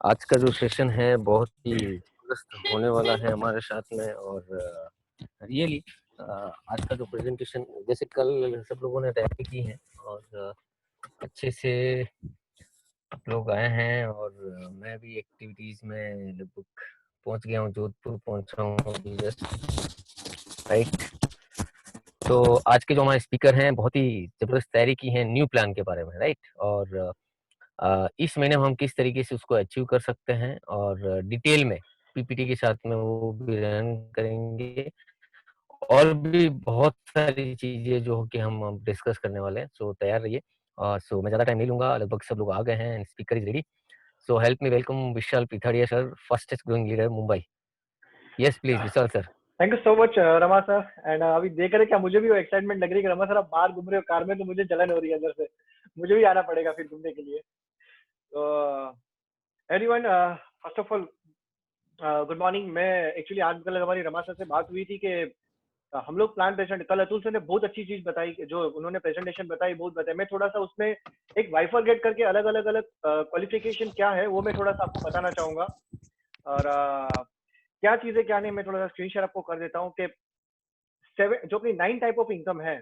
आज का जो सेशन है बहुत ही दिलचस्प होने वाला है हमारे साथ में। और रियली आज का जो प्रेजेंटेशन जैसे कल सब लोगों ने तैयारी की है और अच्छे से लोग आए हैं। और मैं भी एक्टिविटीज में लगभग पहुंच गया हूँ, जोधपुर पहुंचा हूँ जस्ट, राइट। तो आज के जो हमारे स्पीकर हैं बहुत ही जबरदस्त तैयारी की है न्यू प्लान के बारे में, राइट। और इस महीने में हम किस तरीके से उसको अचीव कर सकते हैं और डिटेल में पीपीटी के साथ में वो भी रन करेंगे। और भी बहुत सारी चीजें जो कि हम डिस्कस करने वाले हैं। सो तैयार रहिए। सो मैं ज्यादा टाइम नहीं लूंगा, लगभग सब लोग आ गए हैं and speaker is ready. So help me welcome Vishal Pithadia sir, fastest growing leader Mumbai. Yes please Vishal sir. Thank you so much Rama sir. And अभी देख रहे क्या, मुझे भी वो एक्साइटमेंट लग रही है कि रमा सर आप बाहर घूम रहे हो कार में, तो मुझे जलन हो रही है अंदर से। मुझे भी आना पड़ेगा फिर घूमने के लिए। तो everyone, first of all good morning. मैं एक्चुअली आज कल हमारी रमा सर से बात हुई थी कि हम लोग प्लान प्रेजेंट, कल अतुल सर ने बहुत अच्छी चीज बताई, जो उन्होंने प्रेजेंटेशन बताई बहुत बताया। मैं थोड़ा सा उसमें एक बाइफरगेट करके अलग अलग अलग क्वालिफिकेशन क्या है वो मैं थोड़ा सा आपको बताना चाहूंगा। और क्या चीजें क्या नहीं, मैं थोड़ा सा स्क्रीन शेयर आपको कर देता हूँ कि जो कि 9 टाइप ऑफ इनकम है,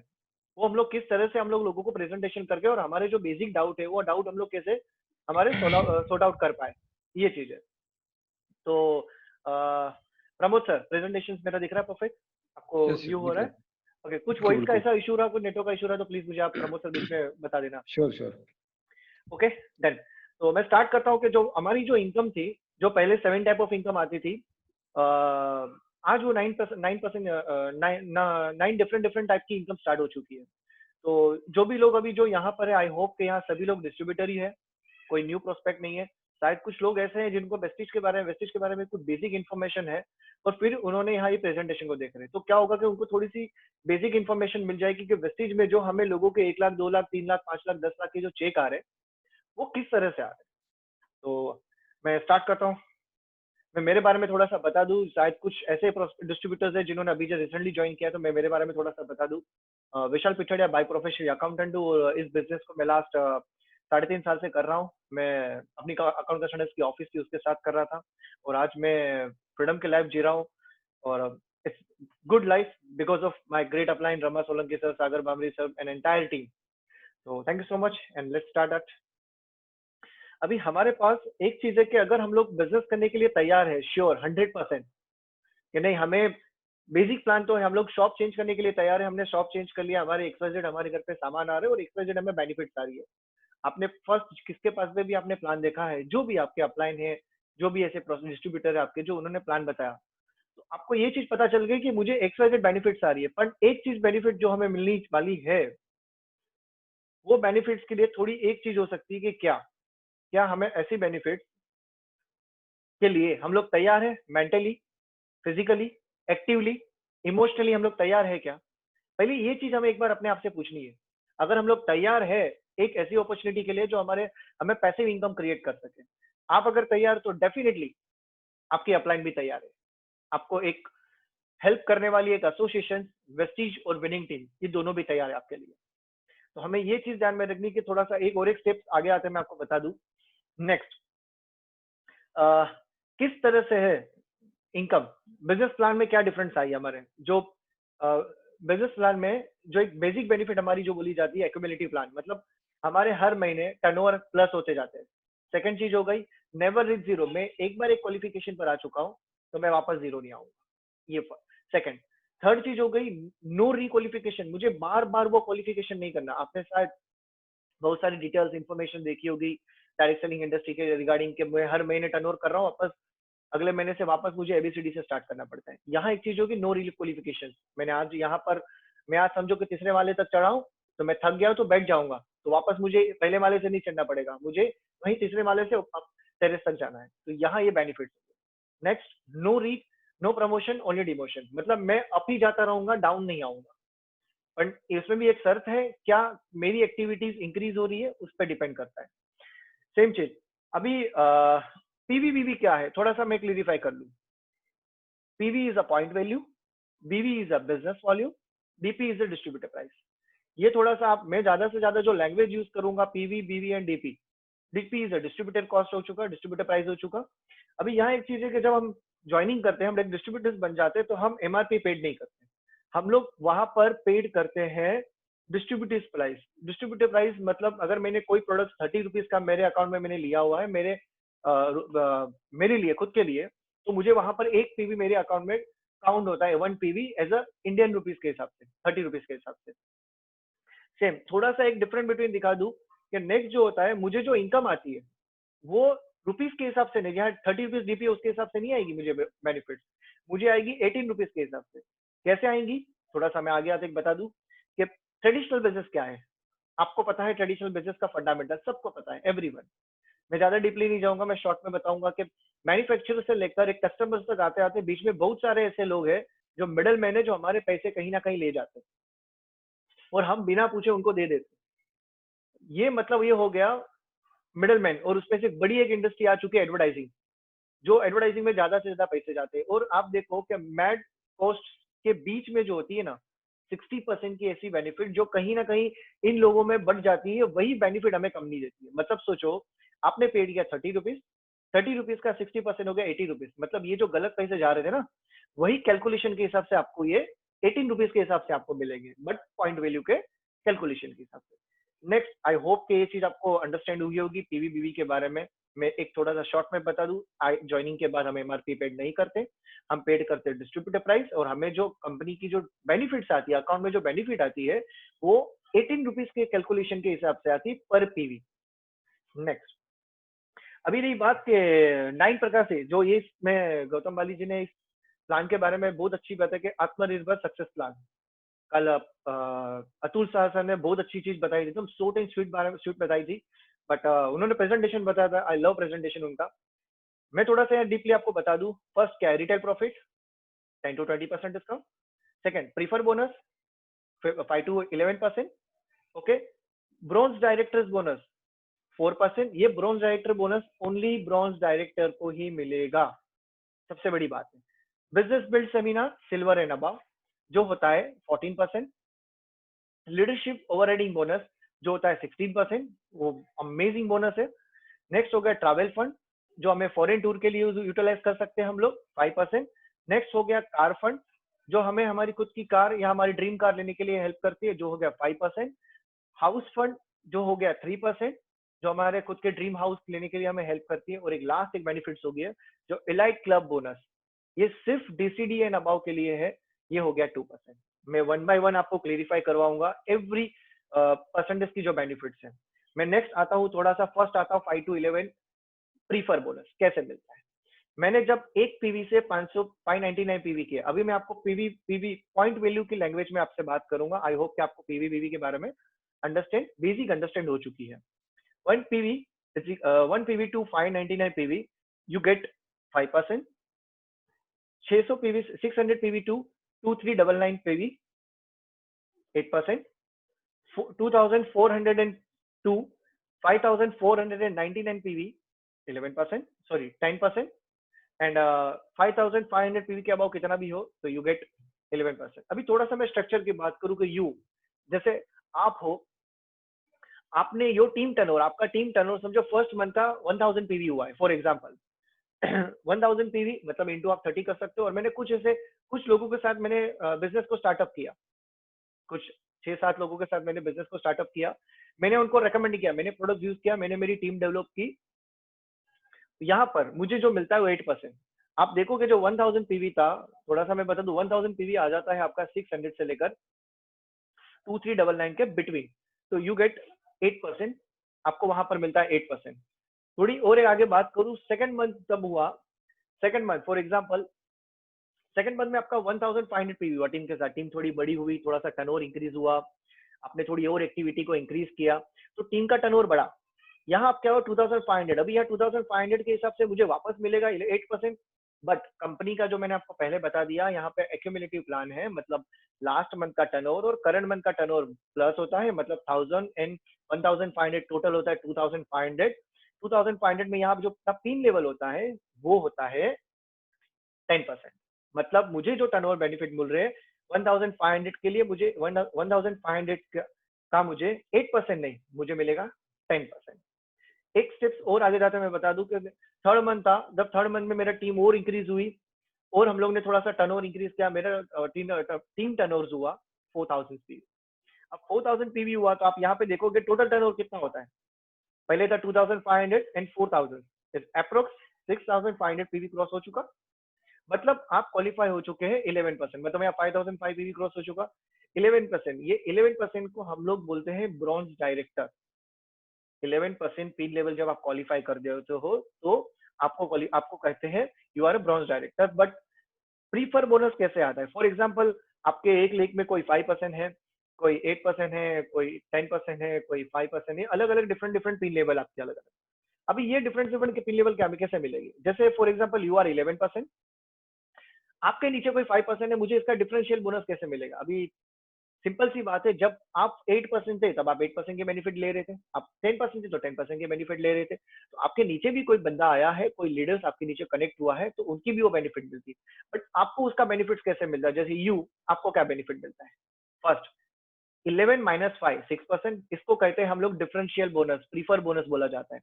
वो हम लोग किस तरह से हम लोग लोगों को प्रेजेंटेशन करके और हमारे जो बेसिक डाउट है वो डाउट हम लोग कैसे हमारे सॉर्ट आउट कर पाए, ये चीज है। तो प्रमोद सर, प्रेजेंटेशन मेरा दिख रहा है परफेक्ट? आपको यस व्यू हो दिख रहा रहा है? है। ओके, कुछ बिल्कुल वॉइस का बिल्कुल ऐसा इशू रहा, कुछ नेटवर्क का इशू रहा तो प्लीज मुझे आप प्रमोद सर बीच में बता देना। Sure sure. Okay done. तो मैं स्टार्ट करता हूँ कि जो हमारी जो इनकम थी, जो पहले 7 टाइप ऑफ इनकम आती थी, आज वो 9 डिफरेंट डिफरेंट टाइप की इनकम स्टार्ट हो चुकी है। तो जो भी लोग अभी जो यहाँ पर है, आई होप कि यहाँ सभी लोग डिस्ट्रीब्यूटर ही है, कोई न्यू प्रोस्पेक्ट नहीं है। शायद कुछ लोग ऐसे हैं जिनको वेस्टिज के बारे में कुछ बेसिक इन्फॉर्मेशन है और फिर उन्होंने यहाँ ये प्रेजेंटेशन को देख रहे हैं। तो क्या होगा कि उनको थोड़ी सी बेसिक इन्फॉर्मेशन मिल जाएगी कि वेस्टिज में जो हमें लोगों के 1 लाख 2 लाख 3 लाख 5 लाख 10 लाख के जो चेक आ रहे हैं वो किस तरह से आ रहे हैं। तो मैं स्टार्ट करता हूँ। मैं मेरे बारे में थोड़ा सा बता दूं, शायद कुछ ऐसे डिस्ट्रीब्यूटर्स हैं जिन्होंने अभी जो रिसेंटली ज्वाइन किया, तो मैं मेरे बारे में थोड़ा सा बता दूं। विशाल पिथड़िया बाय प्रोफेशन अकाउंटेंट हूँ और इस बिजनेस को मैं लास्ट 3.5 साल से कर रहा हूँ। मैं अपनी अकाउंट की ऑफिस थी उसके साथ कर रहा था और आज मैं फ्रीडम की लाइफ जी रहा हूँ। और it's good life because of my great upline Rama Solanki sir, Sagar Bamri sir and entire team. तो thank you so much and let's start that. अभी हमारे पास एक चीज है कि अगर हम लोग बिजनेस करने के लिए तैयार है, श्योर 100% कि नहीं, हमें बेसिक प्लान तो है, हम लोग शॉप चेंज करने के लिए तैयार है, हमने शॉप चेंज कर लिया, हमारे XYZ हमारे घर पे सामान आ रहे हैं और XYZ हमें बेनिफिट आ रही है। आपने फर्स्ट किसके पास में भी आपने प्लान देखा है, जो भी आपके अपलाइन है, जो भी ऐसे डिस्ट्रीब्यूटर है आपके, जो उन्होंने प्लान बताया, तो आपको ये चीज पता चल गई कि मुझे XYZ बेनिफिट्स आ रही है। पर एक चीज बेनिफिट जो हमें मिलनी वाली है, वो बेनिफिट्स के लिए थोड़ी एक चीज हो सकती है कि क्या क्या हमें ऐसी बेनिफिट के लिए हम लोग तैयार है, मेंटली, फिजिकली, एक्टिवली, इमोशनली हम लोग तैयार है क्या? पहले ये चीज हमें एक बार अपने आप से पूछनी है। अगर हम लोग तैयार है एक ऐसी अपॉर्चुनिटी के लिए जो हमें पैसिव इनकम क्रिएट कर सके, आप अगर तैयार तो डेफिनेटली आपकी अपलाइन भी तैयार है। आपको एक हेल्प करने वाली एक एसोसिएशन, वेस्टीज और विनिंग टीम, ये दोनों भी तैयार है आपके लिए। तो हमें ये चीज ध्यान में रखनी कि थोड़ा सा एक और एक स्टेप आगे आते मैं आपको बता दूं। नेक्स्ट, किस तरह से है इनकम, बिजनेस प्लान में क्या डिफरेंस आई हमारे, जो बिजनेस प्लान में जो एक बेसिक बेनिफिट हमारी जो बोली जाती है एक्यूमुलेटिव प्लान, मतलब हमारे हर महीने टर्नओवर प्लस होते जाते हैं। सेकंड चीज हो गई नेवर रीच जीरो, मैं एक बार एक क्वालिफिकेशन पर आ चुका हूं तो मैं वापस जीरो नहीं आऊंगा, ये सेकंड। थर्ड चीज हो गई नो रिक्वालिफिकेशन, मुझे बार बार वो क्वालिफिकेशन नहीं करना। आपने शायद बहुत सारी डिटेल्स इंफॉर्मेशन देखी होगी डायरेक्ट सेलिंग इंडस्ट्री के रिगार्डिंग के, मैं हर महीने टर्नओवर कर रहा हूँ, वापस अगले महीने से वापस मुझे एबीसीडी से स्टार्ट करना पड़ता है। यहाँ एक चीज होगी नो रिलीफ क्वालिफिकेशन। मैंने आज यहाँ पर, मैं आज समझो कि तीसरे वाले तक चढ़ा हूँ, तो मैं थक गया हूँ तो बैठ जाऊंगा, तो वापस मुझे पहले वाले से नहीं चढ़ना पड़ेगा, मुझे वहीं तीसरे वाले से टेरेस तक जाना है। तो यहाँ ये benefit. Next, no reach, no promotion, only demotion, मतलब मैं अप ही जाता रहूंगा, डाउन नहीं आऊंगा। बट इसमें भी एक शर्त है, क्या मेरी एक्टिविटीज इंक्रीज हो रही है, उस पर डिपेंड करता है। सेम चीज अभी पीवीबीवी क्या है, थोड़ा सा मैं क्लियरिफाई कर लूं। PV is a point value, BV is a business volume, DP is a distributor price. ये थोड़ा सा आप, मैं ज्यादा से ज्यादा जो लैंग्वेज यूज करूंगा, PV, BV and DP, DP is distributor cost हो चुका, डिस्ट्रीब्यूटर प्राइस हो चुका। अभी यहाँ एक चीज है कि जब हम ज्वाइनिंग करते हैं, हम डिस्ट्रीब्यूटर्स बन जाते हैं, तो हम एमआरपी पेड नहीं करते, हम लोग वहां पर पेड करते हैं डिस्ट्रीब्यूटिव प्राइस। डिस्ट्रीब्यूटिव प्राइस मतलब अगर मैंने कोई प्रोडक्ट 30 रुपीज का मेरे अकाउंट में मैंने लिया हुआ है मेरे लिए खुद के लिए, तो मुझे वहां पर एक पीवी मेरे अकाउंट में काउंट होता है, 1 PV as a Indian rupees के हिसाब से, 30 रुपीज के हिसाब से। सेम थोड़ा सा एक डिफरेंट बिटवीन दिखा दूं कि नेक्स्ट जो होता है, मुझे जो इनकम आती है वो रुपीज के हिसाब से नहीं, यहाँ 30 रुपीज डीपी उसके हिसाब से नहीं आएगी मुझे बेनिफिट, मुझे आएगी 18 रुपीज के हिसाब से। कैसे आएंगी, थोड़ा सा मैं आगे आते बता दूं कि ट्रेडिशनल बिजनेस क्या है। आपको पता है ट्रेडिशनल बिजनेस का फंडामेंटल, सबको पता है, एवरीवन। मैं ज्यादा डीपली नहीं जाऊंगा, मैं शॉर्ट में बताऊंगा कि मैन्युफैक्चरर से लेकर एक कस्टमर तक आते आते बीच में बहुत सारे ऐसे लोग हैं जो मिडल मैन है, जो हमारे पैसे कहीं ना कहीं ले जाते हैं और हम बिना पूछे उनको दे देते। ये मतलब ये हो गया मिडल मैन। और उसमें से बड़ी एक इंडस्ट्री आ चुकी है एडवर्टाइजिंग, जो एडवर्टाइजिंग में ज्यादा से ज्यादा पैसे जाते हैं। और आप देखो कि मैड कॉस्ट के बीच में जो होती है ना 60% की ऐसी बेनिफिट जो कहीं ना कहीं इन लोगों में बढ़ जाती है, वही बेनिफिट हमें कम नहीं देती है। मतलब सोचो, आपने पेड किया 30 रुपीज, 30 रुपीज का 60% हो गया 80 रुपीज, मतलब ये जो गलत पैसे जा रहे थे ना, वही कैलकुलेशन के हिसाब से आपको ये 18 रुपीज के हिसाब से आपको मिलेंगे, बट पॉइंट वैल्यू के कैलकुलेशन के हिसाब से। नेक्स्ट, आई होप कि ये चीज आपको अंडरस्टैंड हुई होगी पीवीबीवी के बारे में। मैं एक थोड़ा सा शॉर्ट में बता दूं, ज्वाइनिंग के बाद हम एमआरपी पेड नहीं करते, हम पेड करते हैं डिस्ट्रीब्यूटर प्राइस, और हमें जो कंपनी की जो बेनिफिट्स आती है, अकाउंट में जो बेनिफिट आती है, वो 18 रुपीज के कैलकुलेशन के हिसाब से आती है पर पीवी। नेक्स्ट, अभी रही बात के 9 प्रकार से, जो ये मैं गौतम बाली जी ने इस प्लान के बारे में बहुत अच्छी बात है कि आत्मनिर्भर सक्सेस प्लान। कल अतुल शाह सर ने बहुत अच्छी चीज बताई थी, एकदम शॉर्ट एंड स्वीट बारे में स्वीट बताई थी, बट उन्होंने प्रेजेंटेशन बताया था, आई लव प्रेजेंटेशन उनका। मैं थोड़ा सा डीपली आपको बता दूं, फर्स्ट क्या है, retail profit 10 to 20% discount. Second, prefer bonus 5 to 11%। Okay, bronze directors bonus 4%। ये bronze director bonus only bronze director को ही मिलेगा, सबसे बड़ी बात है। Business build seminar silver and above जो होता है 14%। लीडरशिप ओवरराइडिंग बोनस जो होता है 16%, वो अमेजिंग बोनस है। नेक्स्ट हो गया ट्रैवल फंड, जो हमें फॉरेन टूर के लिए यूटिलाइज कर सकते हैं हम लोग, 5%। नेक्स्ट हो गया कार फंड, जो हमें हमारी खुद की कार या हमारी ड्रीम कार लेने के लिए हेल्प करती है, जो हो गया 5%। हाउस फंड जो हो गया 3%, जो हमारे खुद के ड्रीम हाउस लेने के लिए हमें हेल्प करती है। और एक लास्ट एक बेनिफिट्स हो गया जो इलाइट क्लब बोनस, ये सिर्फ डीसीडी एंड अबाव के लिए है, ये हो गया 2%। मैं 1 by 1 आपको क्लेरिफाई करवाऊंगा एवरी परसेंटेज की जो बेनिफिट्स है। मैं नेक्स्ट आता हूँ, थोड़ा सा फर्स्ट आता हूँ 5 to 11 प्रीफर बोनस कैसे मिलता है। मैंने जब एक पीवी से 599 पीवी किया, अभी मैं आपको पीवी पॉइंट वैल्यू की लैंग्वेज में आपसे बात करूंगा। आई होप कि आपको पीवी के बारे में बेसिक अंडरस्टैंड हो चुकी है। 1 PV 1 PV to 599 PV you get 5%। 600 PV 600 PV to 2399 PV 8%। 2402 5499 PV 11%, sorry 10%। And 5500 PV के अबाउ कितना भी हो तो यू गेट 11%। अभी थोड़ा सा मैं स्ट्रक्चर की बात करूं कि यू जैसे आप हो, आपने योर टीम टर्नओवर, आपका टीम टर्नओवर समझो फर्स्ट मंथ का 1000 पीवी हुआ है फॉर एग्जांपल। 1000 पीवी मतलब इंटू आप 30 कर सकते हो। और मैंने कुछ लोगों के साथ मैंने बिजनेस को स्टार्टअप किया, कुछ 6-7 लोगों के साथ मैंने बिजनेस को स्टार्टअप किया। मैंने उनको रेकमेंड किया, मैंने प्रोडक्ट यूज किया, मैंने मेरी टीम डेवलप की। यहाँ पर मुझे जो मिलता है वो 8%। आप देखोगे जो 1000 पीवी था, थोड़ा सा मैं बता दूं, 1000 पीवी आ जाता है आपका 600 से लेकर 2399 के बिटवीन, तो यू गेट 8%, आपको वहां पर मिलता है 8%। थोड़ी और आगे बात करूं, सेकंड मंथ तब हुआ, second month for example second month में आपका 1500 पीवी हुआ टीम के साथ, टीम थोड़ी बड़ी हुई, थोड़ा सा टर्नओवर इंक्रीज हुआ, आपने थोड़ी और एक्टिविटी को इंक्रीज किया तो टीम का टर्नओवर बढ़ा। यहाँ आप क्या हो 2500, अभी यहाँ 2500 के हिसाब से मुझे वापस मिलेगा 8%। बट कंपनी का जो मैंने आपको पहले बता दिया, यहाँ पे एक्यूमुलेटिव प्लान है, मतलब लास्ट मंथ का टर्नओवर और करंट मंथ का टर्नओवर प्लस होता है, मतलब 1000 एंड 1500 टोटल होता है 2500। 2500 में यहाँ जो 3 लेवल होता है वो होता है 10%। मतलब मुझे जो टर्नओवर बेनिफिट मिल रहे हैं 1500 के लिए, मुझे 1500 का मुझे 8% नहीं, मुझे मिलेगा 10%। एक स्टेप्स और आगे जाते मैं बता दूं कि थर्ड मंथ था, जब थर्ड मंथ में मेरा टीम और इंक्रीज हुई और हम लोग ने थोड़ा सा टर्नओवर इंक्रीज किया, मेरा टीम टर्नओवर हुआ 4000 पीवी। अब 4000 पीवी हुआ तो आप यहाँ पे देखोगे टोटल टर्नओवर कितना होता है। पहले था 2500 एंड 4000, अप्रोक्स 6500 पीवी क्रॉस हो चुका, मतलब आप क्वालिफाई हो चुके हैं 11%, मतलब यहाँ 5005 पीवी क्रॉस हो चुका 11%। ये 11% को हम लोग बोलते हैं ब्रॉन्ज डायरेक्टर। 11% पिन लेवल जब आप क्वालिफाई कर देते हो तो आपको कहते हैं you are a bronze director. But prefer bonus कैसे आता है? फॉर एग्जाम्पल आपके एक लीग में कोई 5% है, कोई 8% है, कोई 10% है, कोई 5% है, अलग अलग डिफरेंट डिफरेंट पिन लेवल आपके अलग अलग। अभी ये डिफरेंट डिफरेंट पिन लेवल क्या कैसे मिलेगी? जैसे फॉर एग्जाम्पल यू आर 11%, आपके नीचे कोई 5% है, मुझे इसका डिफरेंशियल बोनस कैसे मिलेगा? अभी सिंपल सी बात है, जब आप 8% थे तब आप 8% के बेनिफिट ले रहे थे, आप 10% थे तो 10% के बेनिफिट ले रहे थे। तो आपके नीचे भी कोई बंदा आया है, कोई लीडर्स आपके नीचे कनेक्ट हुआ है तो उनकी भी वो बेनिफिट मिलती है। बट आपको उसका बेनिफिट कैसे मिलता है? जैसे यू, आपको क्या बेनिफिट मिलता है? फर्स्ट 11 माइनस 5 6%, इसको कहते हैं हम लोग डिफरेंशियल बोनस, प्रीफर बोनस बोला जाता है।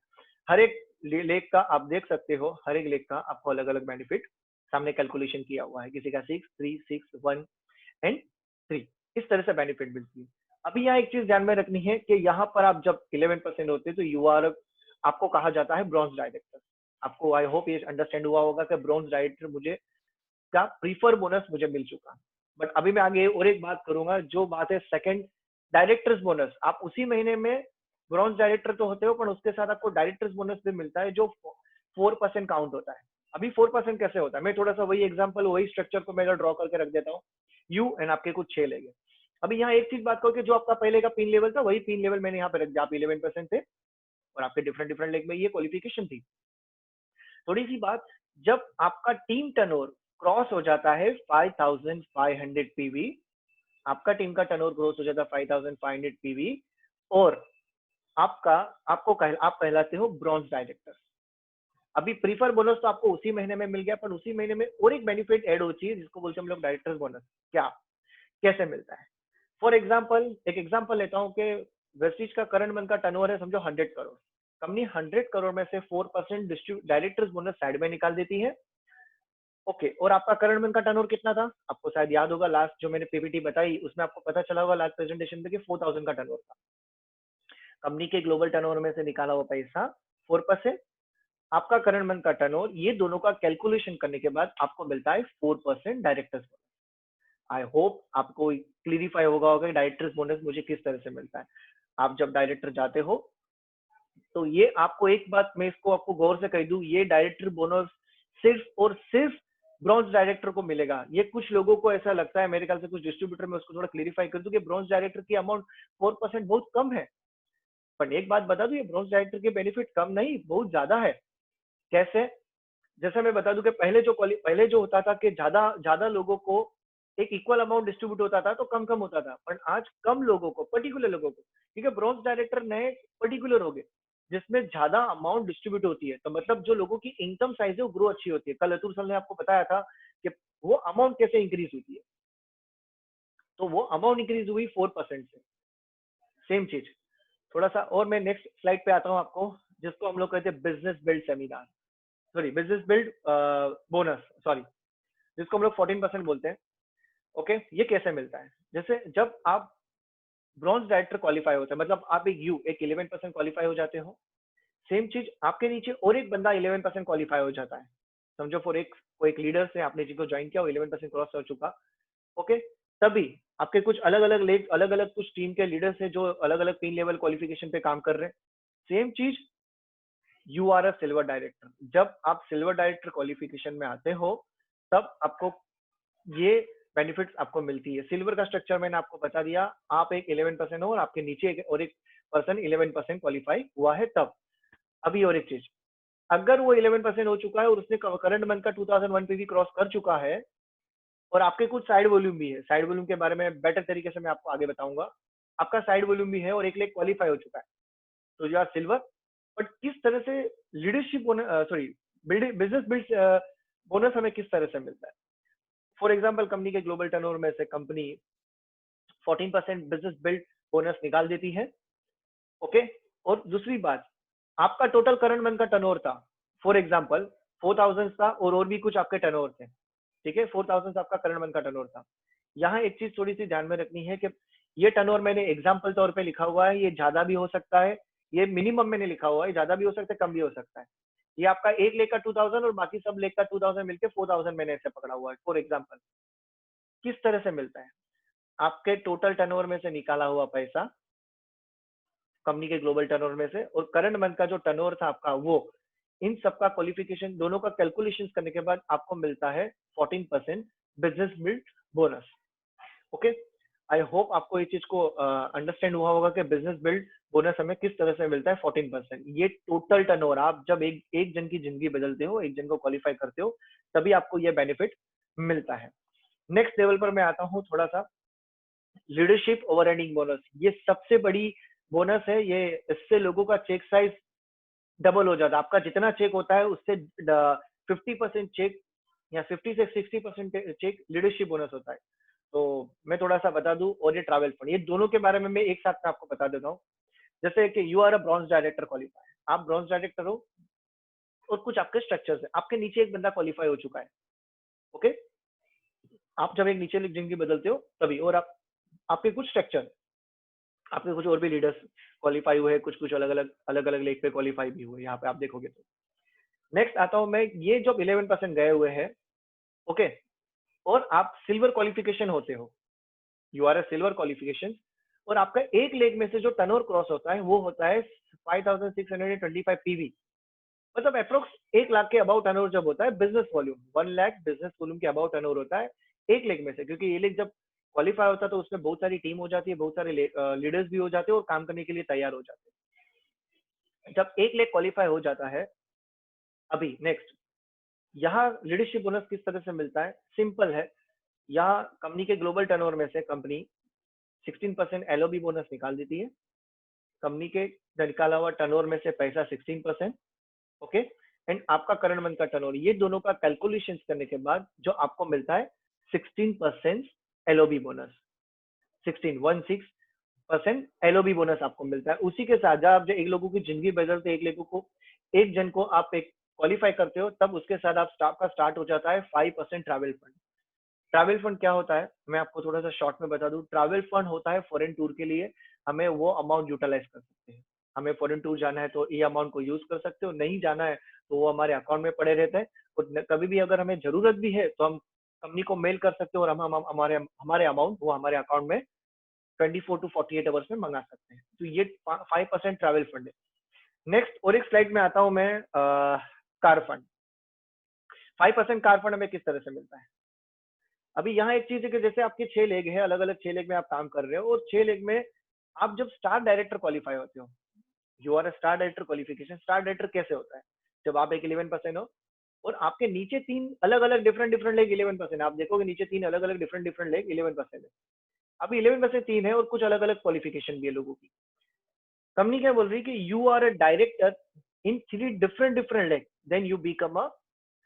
हर एक लेग का आप देख सकते हो, हर एक लेग का आपको अलग अलग बेनिफिट सामने कैलकुलेशन किया हुआ है, किसी का 6 3 6 1 एंड 3, इस तरह से बेनिफिट मिलती है। अभी यहाँ एक चीज ध्यान में रखनी है कि यहाँ पर आप जब 11% होते हैं तो यू आर, आपको कहा जाता है ब्रॉन्ज डायरेक्टर। आपको आई होप ये अंडरस्टैंड हुआ होगा कि ब्रॉन्ज डायरेक्टर मुझे क्या प्रीफर बोनस मुझे मिल चुका। बट अभी मैं आगे और एक बात करूंगा, जो बात है सेकंड डायरेक्टर्स बोनस। आप उसी महीने में ब्रॉन्ज डायरेक्टर तो होते हो पर उसके साथ आपको डायरेक्टर्स बोनस भी मिलता है जो 4% काउंट होता है। अभी 4% कैसे होता है, मैं थोड़ा सा वही एग्जांपल वही स्ट्रक्चर को मैं ड्रॉ करके रख देता हूँ। यू एंड आपके कुछ 6 लेंगे। अभी यहाँ एक चीज बात करो कि जो आपका पहले का पिन लेवल था वही पिन लेवल मैंने यहाँ पे रख दिया। आप 11% थे और आपके डिफरेंट डिफरेंट लेग में ये क्वालिफिकेशन थी। थोड़ी सी बात, जब आपका टीम टर्नओवर क्रॉस हो जाता है 5500 पीवी, आपका टीम का टर्नओवर क्रॉस हो जाता है 5500 पीवी और आपका आप कहलाते हो ब्रॉन्ज डायरेक्टर। अभी प्रीफर बोनस तो आपको उसी महीने में मिल गया, पर उसी महीने में और एक बेनिफिट ऐड होती है जिसको बोलते हैं हम लोग डायरेक्टर्स बोनस। क्या, कैसे मिलता है? फॉर एग्जाम्पल एक एग्जाम्पल लेता हूँ कि वेस्टिज का करंट मंथ का टर्नओवर है समझो 100 करोड़। कंपनी 100 करोड़ में से 4% डायरेक्टर्स बोनस साइड में निकाल देती है। ओके, और आपका करंट मंथ का टर्नओवर कितना था? आपको शायद याद होगा, लास्ट जो मैंने पीपीटी बताई उसमें आपको पता चला होगा लास्ट प्रेजेंटेशन में कि 4000 का टर्नओवर था। कंपनी के ग्लोबल टर्नओवर में से निकाला हुआ पैसा 4%, आपका करंट मंथ का टर्नओवर, ये दोनों का कैलकुलेशन करने के बाद आपको मिलता है 4% डायरेक्टर्स बोनस। आई होप आपको क्लियरिफाई होगा कि डायरेक्टर्स बोनस मुझे किस तरह से मिलता है। आप जब डायरेक्टर जाते हो तो ये आपको एक बात मैं इसको आपको गौर से कह दूं, ये डायरेक्टर बोनस सिर्फ और सिर्फ ब्रॉन्ज डायरेक्टर को मिलेगा। ये कुछ लोगों को ऐसा लगता है, मेरे ख्याल से कुछ डिस्ट्रीब्यूटर में उसको थोड़ा क्लियरिफाई कर दूं कि ब्रॉन्ज डायरेक्टर की अमाउंट 4% बहुत कम है। पर एक बात बता दूं, ये ब्रॉन्ज डायरेक्टर के बेनिफिट कम नहीं बहुत ज्यादा है। कैसे? जैसे मैं बता दूं कि पहले जो होता था कि ज्यादा ज्यादा लोगों को एक इक्वल अमाउंट डिस्ट्रीब्यूट होता था तो कम कम होता था, पर आज कम लोगों को, पर्टिकुलर लोगों को, क्योंकि ब्रॉन्ज डायरेक्टर नए पर्टिकुलर हो गए जिसमें ज्यादा अमाउंट डिस्ट्रीब्यूट होती है, तो मतलब जो लोगों की इनकम साइज है वो ग्रो अच्छी होती है। कल अतुल सर ने आपको बताया था कि वो अमाउंट कैसे इंक्रीज होती है, तो वो अमाउंट इंक्रीज हुई 4% से। सेम चीज थोड़ा सा और मैं नेक्स्ट स्लाइड पे आता हूँ आपको, जिसको हम लोग कहते हैं business build seminar, sorry business build bonus, sorry, जिसको हम लोग 14% बोलते हैं। ओके, ये कैसे मिलता है? जैसे जब आप ब्रॉन्ज डायरेक्टर क्वालिफाई होता है, मतलब आप एक 11% क्वालिफाई हो जाते हो, सेम चीज आपके नीचे और एक बंदा 11% क्वालिफाई हो जाता है। समझो फॉर एक लीडर से आपने जिसको ज्वाइन किया वो 11% क्रॉस कर चुका। ओके, तभी आपके कुछ अलग अलग कुछ टीम के लीडर्स है जो अलग अलग पिन लेवल क्वालिफिकेशन पे काम कर रहे हैं। सेम चीज you are a silver director. जब आप सिल्वर डायरेक्टर क्वालिफिकेशन में आते हो तब आपको ये बेनिफिट्स आपको मिलती है। सिल्वर का स्ट्रक्चर मैंने आपको बता दिया, आप एक 11% हो और आपके नीचे और एक पर्सन 11% क्वालिफाई हुआ है तब। अभी और एक चीज, अगर वो 11% हो चुका है और उसने करंट मंथ का 2001 पे भी क्रॉस कर चुका है और आपके कुछ साइड वॉल्यूम भी है, साइड वॉल्यूम के बारे में बेटर तरीके से मैं आपको आगे बताऊंगा, आपका साइड वॉल्यूम भी है और एक लेग क्वालिफाई हो चुका है, तो यू आर सिल्वर। बट किस तरह से leadership sorry business build bonus हमें किस तरह से मिलता है? फॉर एग्जाम्पल कंपनी के ग्लोबल टर्नओवर में से कंपनी 14% बिजनेस बिल्ड बोनस निकाल देती है। ओके, और दूसरी बात, आपका टोटल करंट मंथ का टर्नओवर था फॉर एग्जांपल 4000 था और भी कुछ आपके टर्नओवर थे, ठीक है, 4000 आपका करंट मंथ का टर्नओवर था। यहाँ एक चीज थोड़ी सी ध्यान में रखनी है कि ये टर्नओवर मैंने एग्जांपल तौर पे लिखा हुआ है, ये ज्यादा भी हो सकता है, ये मिनिमम मैंने लिखा हुआ है, ज्यादा भी हो सकता है, कम भी हो सकता है। ये आपका 1 लाख का 2000 और बाकी सब लाख का 2000 मिलके 4000 मैंने ऐसे पकड़ा हुआ है फॉर एग्जांपल। किस तरह से मिलता है? आपके टोटल टर्नओवर में से निकाला हुआ पैसा, कंपनी के ग्लोबल टर्नओवर में से, और करंट मंथ का जो टर्नओवर था आपका वो, इन सबका क्वालिफिकेशन दोनों का कैलकुलेशन करने के बाद आपको मिलता है 14% business build bonus. Okay, I hope आपको ये चीज को अंडरस्टैंड हुआ होगा कि बिजनेस बिल्ड बोनस हमें किस तरह से मिलता है 14%। ये टोटल टर्नओवर, आप जब एक जन की जिंदगी बदलते हो, एक जन को क्वालिफाई करते हो, तभी आपको ये बेनिफिट मिलता है। नेक्स्ट लेवल पर मैं आता हूँ थोड़ा सा, लीडरशिप ओवर एंडिंग बोनस। ये सबसे बड़ी बोनस है, ये इससे लोगों का चेक साइज डबल हो जाता है। आपका जितना चेक होता है उससे 50% चेक या 50 से 60% चेक लीडरशिप बोनस होता है। तो मैं थोड़ा सा बता दूं, और ये ट्रैवल फंड, ये दोनों के बारे में मैं एक साथ में आपको बता देता हूँ। जैसे कि you are a bronze director qualify, आप ब्रॉन्ज डायरेक्टर हो और कुछ आपके स्ट्रक्चर्स है, आपके नीचे एक बंदा क्वालिफाई हो चुका है। ओके, आप जब एक नीचे जिंदगी बदलते हो तभी, और आप आपके कुछ स्ट्रक्चर, आपके कुछ और भी लीडर्स क्वालिफाई हुए, कुछ कुछ अलग अलग लेग पे क्वालिफाई भी हुए, यहाँ पे आप देखोगे तो। नेक्स्ट आता हूँ मैं, ये जो 11% गए हुए हैं, ओके, और आप सिल्वर क्वालिफिकेशन होते हो, you are a silver qualification, और आपका एक लेग में से जो टर्नओवर क्रॉस होता है वो होता है 5625 पीवी, मतलब अप्रोक्स 1 लाख के अबाउट टर्नओवर जब होता है, business volume 1 lakh business volume के अबाउट टर्नओवर होता है एक लेग में से, क्योंकि ये लेग जब क्वालिफाई होता है तो उसमें बहुत सारी टीम हो जाती है, बहुत सारे लीडर्स भी हो जाते हैं और काम करने के लिए तैयार हो जाते हैं। जब एक लेग क्वालिफाई हो जाता है, अभी नेक्स्ट यहाँ लीडरशिप बोनस किस तरह से मिलता है, सिंपल है। यहाँ कंपनी के ग्लोबल टर्नओवर में से कंपनी 16% एलओबी बोनस निकाल देती है, कंपनी के निकाला हुआ टर्नओवर में से पैसा 16%, ओके, एंड आपका करंट मंथ का टर्नओवर, ये दोनों का कैलकुलेशन करने के बाद जो आपको मिलता है 16% एलओबी बोनस, 16% एलओबी बोनस आपको मिलता है। उसी के साथ जब आप एक लोगों की जिंदगी बदलते, एक लोगों को, एक जन को आप एक क्वालिफाई करते हो, तब उसके साथ आप स्टाफ का स्टार्ट हो जाता है 5% ट्रैवल फंड। ट्रैवल फंड क्या होता है, मैं आपको थोड़ा सा शॉर्ट में बता दूं। ट्रैवल फंड होता है फॉरेन टूर के लिए, हमें वो अमाउंट यूटिलाइज कर सकते हैं। हमें फॉरेन टूर जाना है तो ये अमाउंट को यूज कर सकते हो, नहीं जाना है तो वो हमारे अकाउंट में पड़े रहते हैं, और कभी भी अगर हमें जरूरत भी है तो हम कंपनी को मेल कर सकते हो और हम हमारे हमारे अमाउंट वो हमारे अकाउंट में 24 to 48 आवर्स में मंगा सकते हैं। तो ये 5% ट्रैवल फंड है। नेक्स्ट और एक स्लाइड में आता हूं मैं, कार फंड। 5% कार फंड हमें किस तरह से मिलता है? अभी यहाँ एक चीज है कि जैसे आपके 6 लेग है, अलग अलग 6 लेग में आप काम कर रहे हो, और 6 लेग में आप जब स्टार डायरेक्टर क्वालिफाई होते हो, you are star director qualification. Star director कैसे होता है? जब आप एक 11% हो और आपके नीचे 3 अलग अलग डिफरेंट लेग 11%, आप देखोगे नीचे 3 अलग अलग डिफरेंट लेग 11% है। अभी 11% 3 है और कुछ अलग अलग क्वालिफिकेशन भी है लोगों की। कंपनी क्या बोल रही है कि you are a director in 3 different leg, then you become a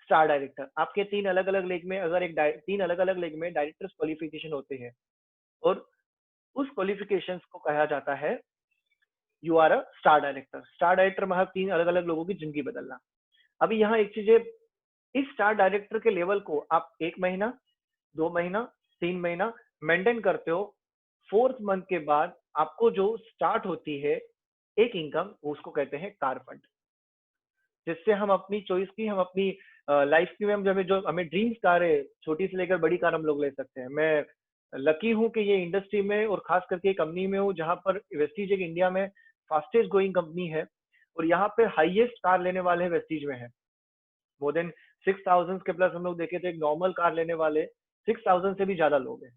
star director. आपके 3 अलग अलग लेग में अगर 3 अलग अलग लेग में डायरेक्टर्स क्वालिफिकेशन होते हैं, और उस क्वालिफिकेशंस को कहा जाता है you are a star director. Star director मतलब 3 अलग अलग लोगों की जिंदगी बदलना। अभी यहाँ एक चीज है, इस स्टार डायरेक्टर के लेवल को आप 1 महीना, 2 महीना, 3 महीना मेंटेन करते हो। 4th मंथ के बाद आपको जो स्टार्ट होती है एक इनकम, उसको कहते हैं कार फंड, जिससे हम अपनी चॉइस की, हम अपनी लाइफ की में हम जो हमें ड्रीम्स कार है, छोटी से लेकर बड़ी कार हम लोग ले सकते हैं। मैं लकी हूं कि ये इंडस्ट्री में और खास करके कंपनी में हूँ जहां पर वेस्टीज एक इंडिया में फास्टेस्ट ग्रोइंग कंपनी है, और यहाँ पे हाईएस्ट कार लेने वाले वेस्टीज में है। मोर देन 6000 के प्लस हम लोग देखे तो एक नॉर्मल कार लेने वाले 6000 से भी ज्यादा लोग हैं,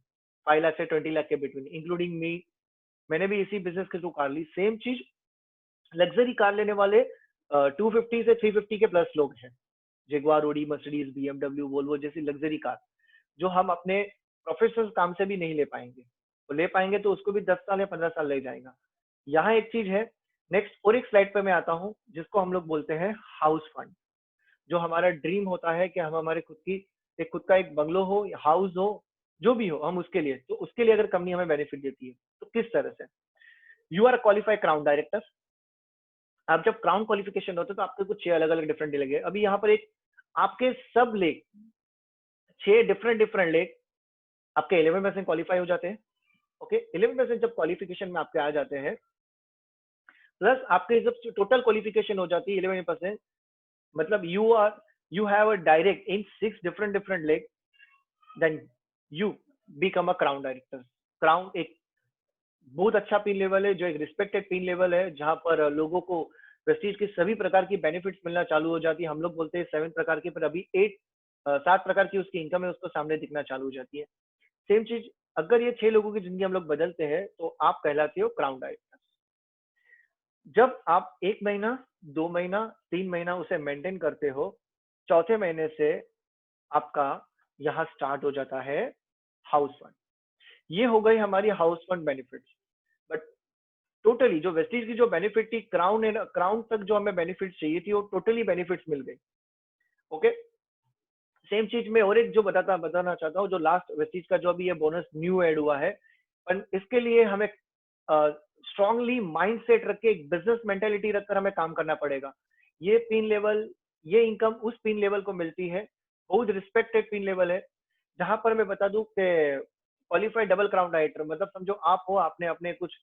5 लाख से 20 लाख के बिटवीन, इंक्लूडिंग मी। मैंने भी इसी बिजनेस के थ्रू कार ली। सेम चीज लग्जरी कार लेने वाले 250 से 350 के प्लस लोग हैं। Jaguar, Audi, Mercedes, BMW, Volvo जैसी लग्जरी कार जो हम अपने प्रोफेशनल काम से भी नहीं ले पाएंगे, तो ले पाएंगे तो उसको भी 10 साल या 15 साल लग जाएगा। यहाँ एक चीज है। नेक्स्ट और एक स्लाइड पे मैं आता हूँ, जिसको हम लोग बोलते हैं हाउस फंड। जो हमारा ड्रीम होता है कि हम हमारे खुद का एक बंगलो हो, हाउस हो, जो भी हो, हम उसके लिए, तो उसके लिए अगर कंपनी हमें बेनिफिट देती है तो किस तरह से? You are qualified crown director, आप जब क्राउन क्वालिफिकेशन होते तो आपके कुछ 6 अलग अलग डिफरेंट लगे। अभी यहाँ पर एक आपके सब लेग 6 डिफरेंट डिफरेंट लेग आपके 11% क्वालिफाई हो जाते हैं। ओके, 11% जब क्वालिफिकेशन में आपके आ जाते हैं, प्लस आपके जब टोटल क्वालिफिकेशन हो जाती है 11%, मतलब you have a direct in 6 different different leg, then you become a crown director. Crown एक बहुत अच्छा पिन लेवल है, जो एक रिस्पेक्टेड पिन लेवल है, जहां पर लोगों को प्रेस्टीज की सभी प्रकार की बेनिफिट्स मिलना चालू हो जाती है। हम लोग बोलते हैं 7 प्रकार की, पर अभी 7 प्रकार की उसकी इनकम है, उसको सामने दिखना चालू हो जाती है। सेम चीज, अगर ये 6 लोगों की जिंदगी हम लोग बदलते हैं तो आप कहलाते हो क्राउन डायरेक्टर। जब आप 1 महीना, 2 महीना, 3 महीना उसे मेंटेन करते हो, चौथे महीने से आपका यहाँ स्टार्ट हो जाता है हाउस फंड। ये हो गई हमारी house fund benefits. But totally जो वेस्टीज की जो बेनिफिट थी, क्राउन तक जो हमें बेनिफिट्स चाहिए थी, वो टोटली बेनिफिट्स मिल गई। ओके, सेम चीज में और एक जो बताना चाहता हूँ, जो लास्ट वेस्टीज का जो अभी ये बोनस न्यू ऐड हुआ है, पर इसके लिए हमें स्ट्रांगली माइंड सेट रख के, एक बिजनेस मेंटेलिटी रखकर हमें काम करना पड़ेगा। ये पिन लेवल, ये इनकम उस पिन लेवल को मिलती है, बहुत रिस्पेक्टेड पिन लेवल है, जहां पर मैं बता दूं कि क्वालिफाइड डबल क्राउन डायरेक्टर, मतलब समझो आप हो, आपने अपने कुछ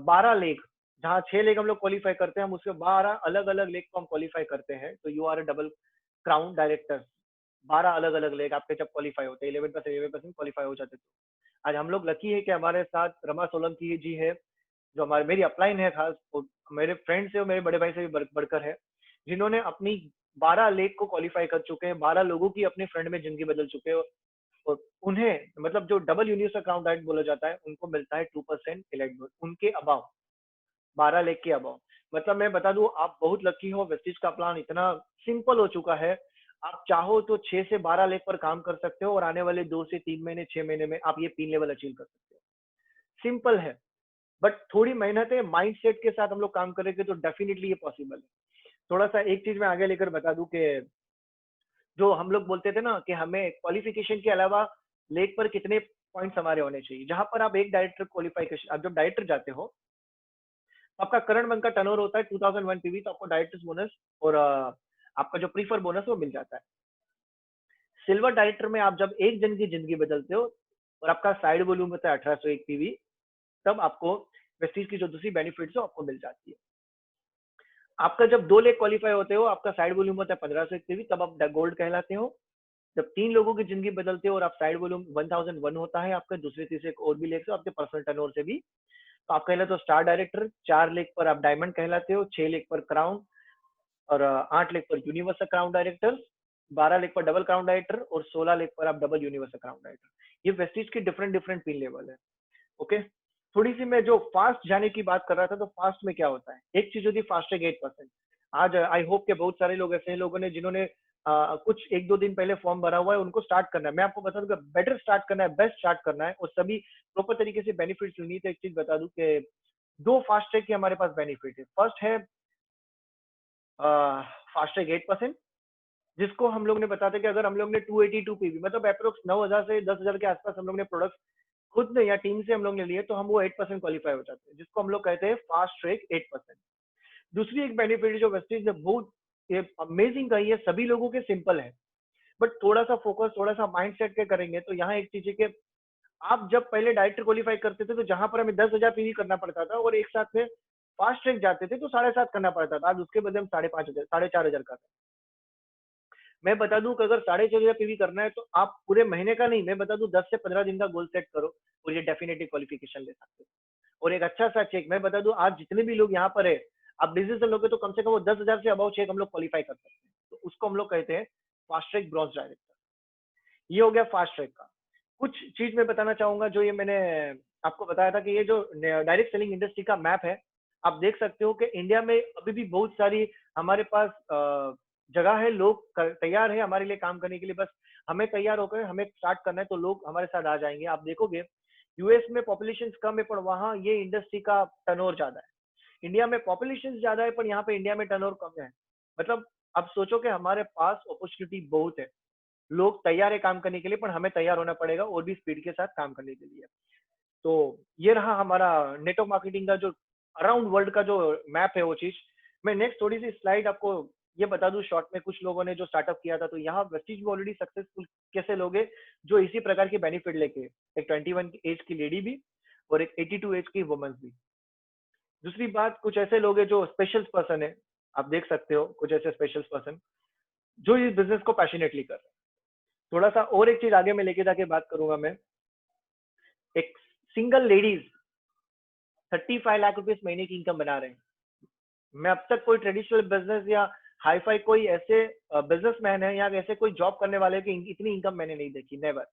12 लेग, जहाँ 6 लेग हम लोग क्वालिफाई करते हैं, हम उसके 12 अलग अलग लेग को हम क्वालिफाई करते हैं, तो you are a double crown director. 12 अलग अलग लेग आपके जब क्वालिफाई होते हैं, 11% क्वालिफाई हो जाते हैं। आज हम लोग लकी है कि हमारे साथ रमा सोलंकी जी है, जो हमारे मेरी अपलाइन है खास, वो मेरे फ्रेंड से और मेरे बड़े भाई से भी बढ़कर है, जिन्होंने अपनी 12 लेग को क्वालिफाई कर चुके हैं, 12 लोगों की अपने फ्रेंड में जिंदगी बदल चुके हैं। और उन्हें, मतलब जो डबल यूनिवर्सल क्राउन डायरेक्ट बोला जाता है, उनको मिलता है 2% इलाइट बोनस, उनके अबाव, 12 लेग के अबाव। मतलब मैं बता दूं, आप बहुत लकी हो, वेस्टिज का प्लान इतना सिंपल हो चुका है, आप चाहो तो 6 से 12 लेग पर काम कर सकते हो, और आने वाले 2 से 3 महीने, 6 महीने में आप ये पिन लेवल अचीव कर सकते हो। सिंपल है, बट थोड़ी मेहनत है, माइंड सेट के साथ हम लोग काम करेंगे तो डेफिनेटली ये पॉसिबल है। थोड़ा सा एक चीज मैं आगे लेकर बता दूं कि जो हम लोग बोलते थे ना कि हमें क्वालिफिकेशन के अलावा लेग पर कितने पॉइंट्स हमारे होने चाहिए, जहां पर आप एक डायरेक्टर क्वालिफिकेशन, आप जब डायरेक्टर जाते हो, तो आपका करंट मंथ का टर्नओवर होता है 2001 पीवी, तो आपको डायरेक्टर्स बोनस और आपका जो प्रीफर बोनस वो मिल जाता है। सिल्वर डायरेक्टर में आप जब एक जन की जिंदगी बदलते हो और आपका साइड वॉल्यूम होता है 1801 पीवी, तब आपको प्रेस्टीज की जो दूसरी बेनिफिट्स है आपको मिल जाती है। आपका जब 2 लेग क्वालिफाई होते हो, आपका साइड वॉल्यूम होता है 1501 पीवी, तब आप गोल्ड कहलाते हो। जब 3 लोगों की जिंदगी बदलते हो और आप साइड वॉल्यूम 1001 होता है आपका, दूसरे तीसरे और भी लेग से, आपके पर्सनल टर्नओवर से भी, तो आप कहलाते हो स्टार डायरेक्टर। 4 लेग पर आप डायमंड कहलाते हो, 6 लेग पर क्राउन, और 8 लेग पर यूनिवर्सल क्राउन डायरेक्टर, 12 लेग पर डबल क्राउन डायरेक्टर, और 16 लेग पर आप डबल यूनिवर्सल क्राउन डायरेक्टर। ये वेस्टीज की डिफरेंट डिफरेंट पिन लेवल है। ओके, थोड़ी सी मैं जो फास्ट जाने की बात कर रहा था, तो फास्ट में क्या होता है, एक चीज होती है फास्ट टैग 8%। आज आई होप के बहुत सारे लोग ऐसे हैं, लोगों ने जिन्होंने कुछ 1-2 दिन पहले फॉर्म भरा हुआ है, उनको स्टार्ट करना है। मैं आपको बता दूंगा, बेटर स्टार्ट करना है, बेस्ट स्टार्ट करना है, और सभी प्रॉपर तरीके से बेनिफिट्स लेनी है। तो एक चीज बता दूं कि 2 फास्ट ट्रैक के हमारे पास बेनिफिट है। फर्स्ट है फास्ट ट्रैक 8%, जिसको हम लोग ने बताया था कि अगर हम लोग ने 282 पीवी, मतलब अप्रोक्स 9,000 से 10,000 के आसपास हम लोग ने प्रोडक्ट खुद ने या टीम से हम लोग ने लिए, तो हम वो 8% क्वालिफाई हो जाते हैं, जिसको हम लोग कहते हैं फास्ट ट्रैक 8%। दूसरी एक बेनिफिट जो वेस्टेज ने बहुत अमेजिंग कही है, सभी लोगों के सिंपल है, बट थोड़ा सा फोकस, थोड़ा सा माइंड सेट के करेंगे तो यहाँ एक चीज है कि आप जब पहले डायरेक्टर क्वालिफाई करते थे, तो जहां पर हमें 10,000 पीवी करना पड़ता था, और एक साथ में फास्ट ट्रैक जाते थे तो 7.5 करना पड़ता था, आज उसके बदले हम 5,500, 4,500 का। मैं बता दूं कि अगर 4,500 पीवी करना है, तो आप पूरे महीने का नहीं, मैं बता दूं 10 से 15 दिन का गोल सेट करो, और ये डेफिनेटली क्वालिफिकेशन ले सकते हो। और एक अच्छा सा चेक, मैं बता दूं आज जितने भी लोग यहाँ पर है, आप डिसीजन लोगे तो कम से कम वो 10,000 से अबाउ चेक हम लोग क्वालिफाई कर सकते हैं, तो उसको हम लोग कहते हैं फास्ट ट्रैक ब्रॉन्ज डायरेक्टर। ये हो गया फास्ट ट्रैक का। कुछ चीज मैं बताना चाहूंगा, जो ये मैंने आपको बताया था कि ये जो डायरेक्ट सेलिंग इंडस्ट्री का मैप है, आप देख सकते हो कि इंडिया में अभी भी बहुत सारी हमारे पास जगह है, लोग तैयार है हमारे लिए काम करने के लिए, बस हमें तैयार होकर हमें स्टार्ट करना है, तो लोग हमारे साथ आ जाएंगे। आप देखोगे यूएस में पॉपुलेशन कम है, पर वहाँ ये इंडस्ट्री का टर्नओवर ज्यादा है। इंडिया में पॉपुलेशन ज्यादा है, पर यहाँ पे इंडिया में टर्नओवर कम है। मतलब अब सोचो कि हमारे पास अपॉर्चुनिटी बहुत है, लोग तैयार है काम करने के लिए, पर हमें तैयार होना पड़ेगा और भी स्पीड के साथ काम करने के लिए। तो ये रहा हमारा नेटवर्क मार्केटिंग का जो अराउंड वर्ल्ड का जो मैप है वो चीज। मैं नेक्स्ट थोड़ी सी स्लाइड आपको ये बता दूं शॉर्ट में, कुछ लोगों ने जो स्टार्टअप किया था, तो यहाँ वेस्टिज में ऑलरेडी सक्सेसफुल कैसे लोग हैं जो इसी प्रकार के बेनिफिट लेके, एक 21 एज की लेडी भी और एक 82 एज की वुमन भी। दूसरी बात, कुछ ऐसे लोग हैं जो स्पेशल पर्सन है, आप देख सकते हो कुछ ऐसे स्पेशल पर्सन जो इस बिजनेस को पैशनेटली कर रहे हैं। थोड़ा सा और एक चीज आगे में लेके जाके बात करूंगा मैं। एक सिंगल लेडीज 35 लाख रुपीज महीने की इनकम बना रहे हैं। मैं अब तक कोई ट्रेडिशनल बिजनेस या हाई फाई कोई ऐसे बिजनेसमैन है या ऐसे कोई जॉब करने वाले की इतनी इनकम मैंने नहीं देखी, नेवर।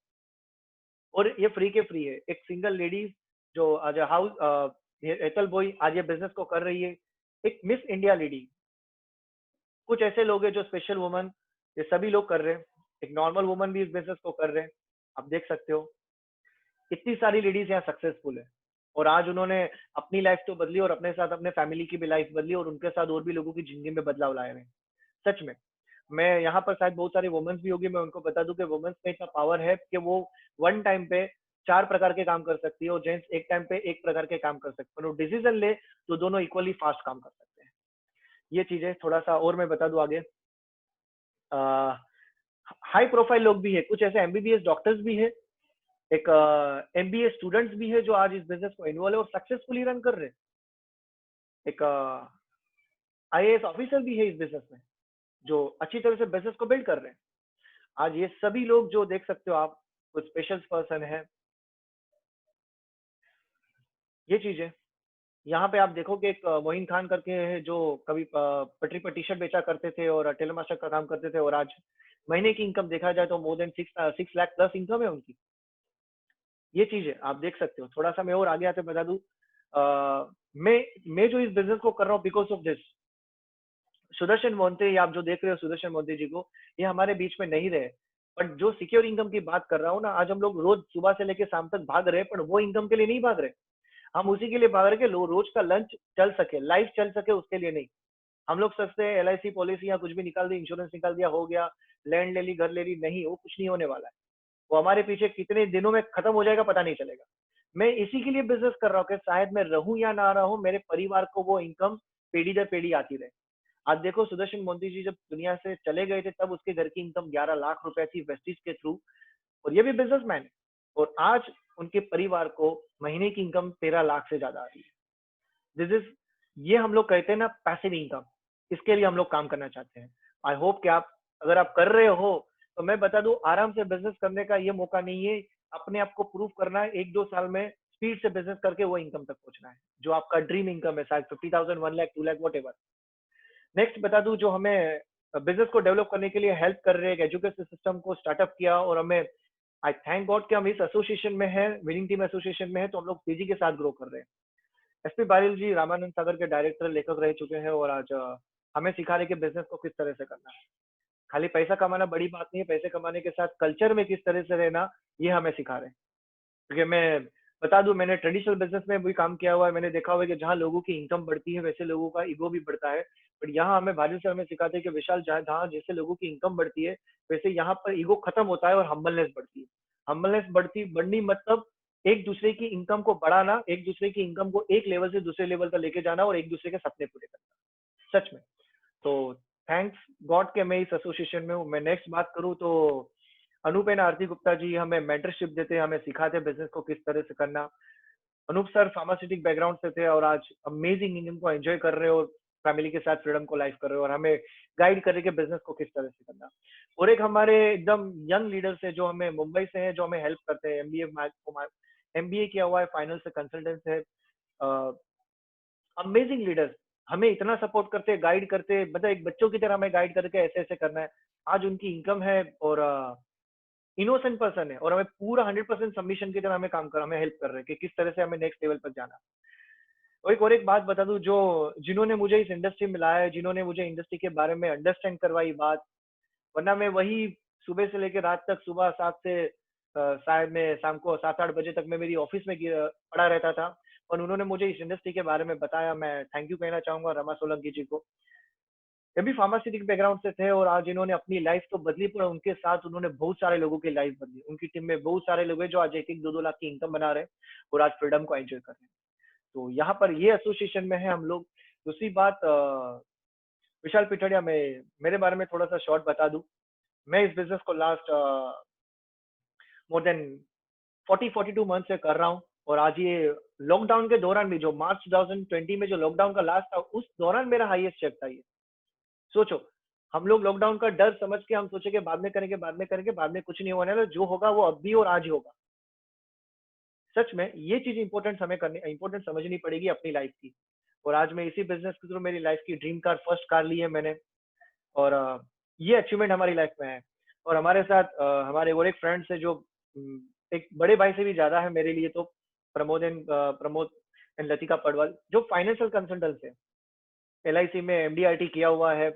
और ये फ्री के फ्री है। एक सिंगल लेडीज जो आज हाउस एतल बॉय आज ये बिजनेस को कर रही है। एक मिस इंडिया लेडी, कुछ ऐसे लोग हैं जो स्पेशल वुमन, ये सभी लोग कर रहे हैं। एक नॉर्मल वुमन भी इस बिजनेस को कर रहे हैं, आप देख सकते हो। इतनी सारी लेडीज यहाँ सक्सेसफुल है और आज उन्होंने अपनी लाइफ तो बदली और अपने साथ अपने फैमिली की भी लाइफ बदली और उनके साथ और भी लोगों की जिंदगी में बदलाव लाए हैं। सच में, मैं यहाँ पर शायद बहुत सारी वुमेन्स भी होगी, मैं उनको बता दूं कि वुमेन्स में इतना पावर है कि वो वन टाइम पे 4 प्रकार के काम कर सकती है और जेंट्स एक टाइम पे एक प्रकार के काम कर सकते हैं। और डिसीजन ले तो दोनों इक्वली फास्ट काम कर सकते हैं। ये चीजें थोड़ा सा और मैं बता दूं आगे। हाई प्रोफाइल लोग भी है, कुछ ऐसे एमबीबीएस डॉक्टर्स भी है, एक एमबीए स्टूडेंट्स भी है जो आज इस बिजनेस को इन्वॉल्व है और सक्सेसफुली रन कर रहे हैं। एक आईएएस ऑफिसर भी है इस बिजनेस में जो अच्छी तरह से बिजनेस को बिल्ड कर रहे हैं। आज ये सभी लोग जो देख सकते हो आप, कुछ स्पेशल पर्सन है। ये चीज है। यहाँ पे आप देखो कि एक मोइन खान करके है जो कभी पटरी पर टी शर्ट बेचा करते थे और टेलमास्टर का काम करते थे और आज महीने की इनकम देखा जाए तो more than 6 lakh plus income है उनकी। ये चीज है, आप देख सकते हो। थोड़ा सा मैं और आगे आते बता दूं। मैं जो इस बिजनेस को कर रहा हूँ बिकॉज ऑफ दिस, सुदर्शन मोंते, ये आप जो देख रहे हो सुदर्शन मोंते जी को, ये हमारे बीच में नहीं रहे। बट जो सिक्योर इनकम की बात कर रहा हूँ ना, आज हम लोग रोज सुबह से लेकर शाम तक भाग रहे हैं, पर वो इनकम के लिए नहीं भाग रहे। हम उसी के लिए भाग रहे कि रोज का लंच चल सके, लाइफ चल सके, उसके लिए नहीं। हम लोग सोचते हैं एलआईसी पॉलिसी या कुछ भी निकाल दी, इंश्योरेंस निकाल दिया, हो गया, लैंड ले ली, घर ले ली, नहीं, वो कुछ नहीं होने वाला है। वो हमारे पीछे कितने दिनों में खत्म हो जाएगा पता नहीं चलेगा। मैं इसी के लिए बिजनेस कर रहा हूँ कि शायद मैं रहूं या ना रहूं, मेरे परिवार को वो इनकम पीढ़ी दर पीढ़ी आती रहे। आज देखो सुदर्शन मोदी जी जब दुनिया से चले गए थे तब उसके घर की इनकम 11 लाख रुपए थी वेस्टिज के थ्रू, और ये भी बिजनेसमैन है। और आज उनके परिवार को महीने की इनकम 13 लाख से ज्यादा आ रही है। दिस इज, ये हम लोग कहते हैं ना पैसिव इनकम, इसके लिए हम लोग काम करना चाहते हैं। आई होप कि आप, अगर आप कर रहे हो तो मैं बता दूं, आराम से बिजनेस करने का ये मौका नहीं है। अपने आप को प्रूव करना है, 1-2 साल में स्पीड से बिजनेस करके वो इनकम तक पहुंचना है जो आपका ड्रीम इनकम है, शायद 50,000, 1 lakh, 2 lakh, what ever. Next बता दूं, जो हमें बिजनेस को डेवलप करने के लिए हेल्प कर रहे हैं, एजुकेशन सिस्टम को स्टार्टअप किया और हमें, आई थैंक गॉड कि हम इस एसोसिएशन में है, विनिंग टीम एसोसिएशन में है, तो हम लोग तेजी के साथ ग्रो कर रहे हैं। एसपी बारिल जी रामानंद सागर के डायरेक्टर लेखक रह चुके हैं और आज हमें सिखा रहे कि बिजनेस को किस तरह से करना है। खाली पैसा कमाना बड़ी बात नहीं है, पैसे कमाने के साथ कल्चर में किस तरह से रहना, ये हमें सिखा रहे हैं। क्योंकि मैं बता दूं, मैंने ट्रेडिशनल बिजनेस में भी काम किया हुआ है, मैंने देखा हुआ है कि जहाँ लोगों की इनकम बढ़ती है वैसे लोगों का ईगो भी बढ़ता है। बट यहाँ हमें बारिश सर हमें सिखाते हैं कि विशाल, जहाँ जहाँ जैसे लोगों की इनकम बढ़ती है वैसे यहाँ पर ईगो खत्म होता है और हम्बलनेस बढ़ती है। हम्बलनेस बढ़नी मतलब एक दूसरे की इनकम को बढ़ाना, एक दूसरे की इनकम को एक लेवल से दूसरे लेवल पर लेके जाना और एक दूसरे के सपने पूरे करना, सच में। तो थैंक्स गॉड के मैं इस एसोसिएशन में हूँ। मैं नेक्स्ट बात करूँ तो अनूप एंड आरती गुप्ता जी हमें मेंटरशिप देते हैं, हमें सिखाते हैं बिजनेस को किस तरह से करना। अनूप सर फार्मास्यूटिक बैकग्राउंड से थे और आज अमेजिंग इनकम को एंजॉय कर रहे हो और फैमिली के साथ फ्रीडम को लाइफ कर रहे हो और हमें गाइड कर रहे कि बिजनेस को किस तरह से करना। और एक हमारे एकदम यंग लीडर्स है जो हमें मुंबई से है, जो हमें हेल्प करते हैं। एमबीए किया हुआ है, फाइनल से कंसल्टेंट है। अमेजिंग लीडर्स हमें इतना सपोर्ट करते, गाइड करते, मतलब एक बच्चों की तरह हमें गाइड करके ऐसे ऐसे करना है। आज उनकी इनकम है और इनोसेंट पर्सन है और हमें पूरा 100% सबमिशन की तरह हमें काम कर, हमें हेल्प कर रहे हैं कि किस तरह से हमें नेक्स्ट लेवल पर जाना। और एक बात बता दूं, जो जिन्होंने मुझे इस इंडस्ट्री में लाया है, जिन्होंने मुझे इंडस्ट्री के बारे में अंडरस्टैंड करवाई बात, वरना मैं वही सुबह से लेकर रात तक, सुबह 7 से शायद मैं शाम को 7-8 बजे तक मैं मेरी ऑफिस में पड़ा रहता था। और उन्होंने मुझे इस इंडस्ट्री के बारे में बताया। मैं थैंक यू कहना चाहूंगा रमा सोलंकी जी को। ये भी फार्मास्यूटिक बैकग्राउंड से थे और आज इन्होंने अपनी लाइफ तो बदली, पर उनके साथ उन्होंने बहुत सारे लोगों की लाइफ बदली। उनकी टीम में बहुत सारे लोग हैं जो आज 1-1, 2-2 लाख की इनकम बना रहे हैं और आज फ्रीडम को एंजॉय कर रहे हैं। तो यहाँ पर ये एसोसिएशन में है हम लोग। दूसरी बात, विशाल पिठड़िया, मैं मेरे बारे में थोड़ा सा शॉर्ट बता दूं। मैं इस बिजनेस को लास्ट मोर देन 40-42 मंथ से कर रहा हूँ। और आज ये लॉकडाउन के दौरान भी, जो मार्च 2020 में जो लॉकडाउन का लास्ट था, उस दौरान मेरा हाईएस्ट चेक था ये। सोचो, हम लोग लॉकडाउन का डर समझ के हम सोचे कि बाद में करेंगे, बाद में करेंगे, बाद में कुछ नहीं होने वाला, जो होगा वो अब भी और आज ही होगा। सच में ये चीज इंपॉर्टेंट समझनी पड़ेगी अपनी लाइफ की। और आज मैं इसी बिजनेस के थ्रू मेरी लाइफ की ड्रीम कार, फर्स्ट कार ली है मैंने। और ये अचीवमेंट हमारी लाइफ में है। और हमारे साथ हमारे और एक फ्रेंड्स है जो एक बड़े भाई से भी ज्यादा है मेरे लिए तो, प्रमोद एंड लतिका पडवाल, जो फाइनेंशियल कंसल्टेंट है, एलआईसी में एमडीआरटी किया हुआ है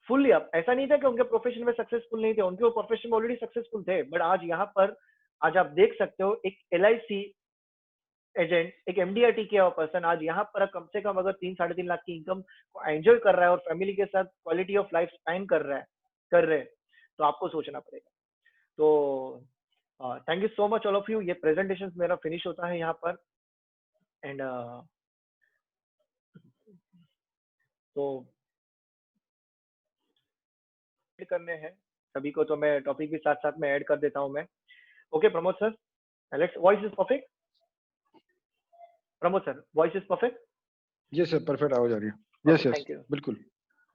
फुल्ली। अप ऐसा नहीं था कि उनके प्रोफेशन में सक्सेसफुल नहीं थे, उनके वो प्रोफेशन में ऑलरेडी सक्सेसफुल थे, बट आज यहाँ पर, आज आप देख सकते हो एक एलआईसी एजेंट, एक एमडीआरटी किया हुआ पर्सन आज यहाँ पर कम से कम अगर 3-3.5 लाख की इनकम को एंजॉय कर रहा है और फैमिली के साथ क्वालिटी ऑफ लाइफ स्पेंड कर रहे हैं, तो आपको सोचना पड़ेगा। तो thank you so much all of you. ये प्रेजेंटेशन मेरा फिनिश होता है यहाँ पर। एंड तो ऐड करने हैं सभी को, तो मैं टॉपिक भी साथ साथ में ऐड कर देता हूँ मैं। Okay Pramod sir, let's, voice is perfect. Pramod sir, voice is perfect. Yes sir, perfect आवाज आ रही है। Yes yes, thank you. बिल्कुल।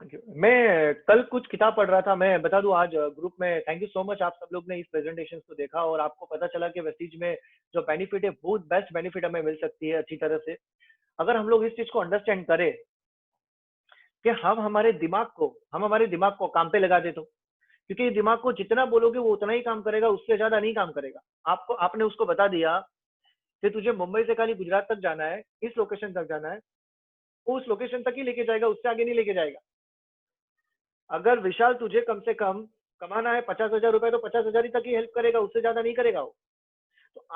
Thank you. मैं कल कुछ किताब पढ़ रहा था, मैं बता दूं आज ग्रुप में, थैंक यू सो मच आप सब लोग ने इस प्रेजेंटेशन को देखा और आपको पता चला कि वेस्टीज में जो बेनिफिट है, बहुत बेस्ट बेनिफिट हमें मिल सकती है अच्छी तरह से, अगर हम लोग इस चीज को अंडरस्टैंड करें कि हम हमारे दिमाग को काम पे लगा दे तो। क्योंकि दिमाग को जितना बोलोगे वो उतना ही काम करेगा, उससे ज्यादा नहीं काम करेगा। आपने उसको बता दिया कि तुझे मुंबई से खाली गुजरात तक जाना है, इस लोकेशन तक जाना है, वो उस लोकेशन तक ही लेके जाएगा, उससे आगे नहीं लेके जाएगा। अगर विशाल तुझे कम से कम कमाना है 50,000 रुपए, तो 50,000 ही तक ही हेल्प करेगा, उससे ज्यादा नहीं करेगा वो।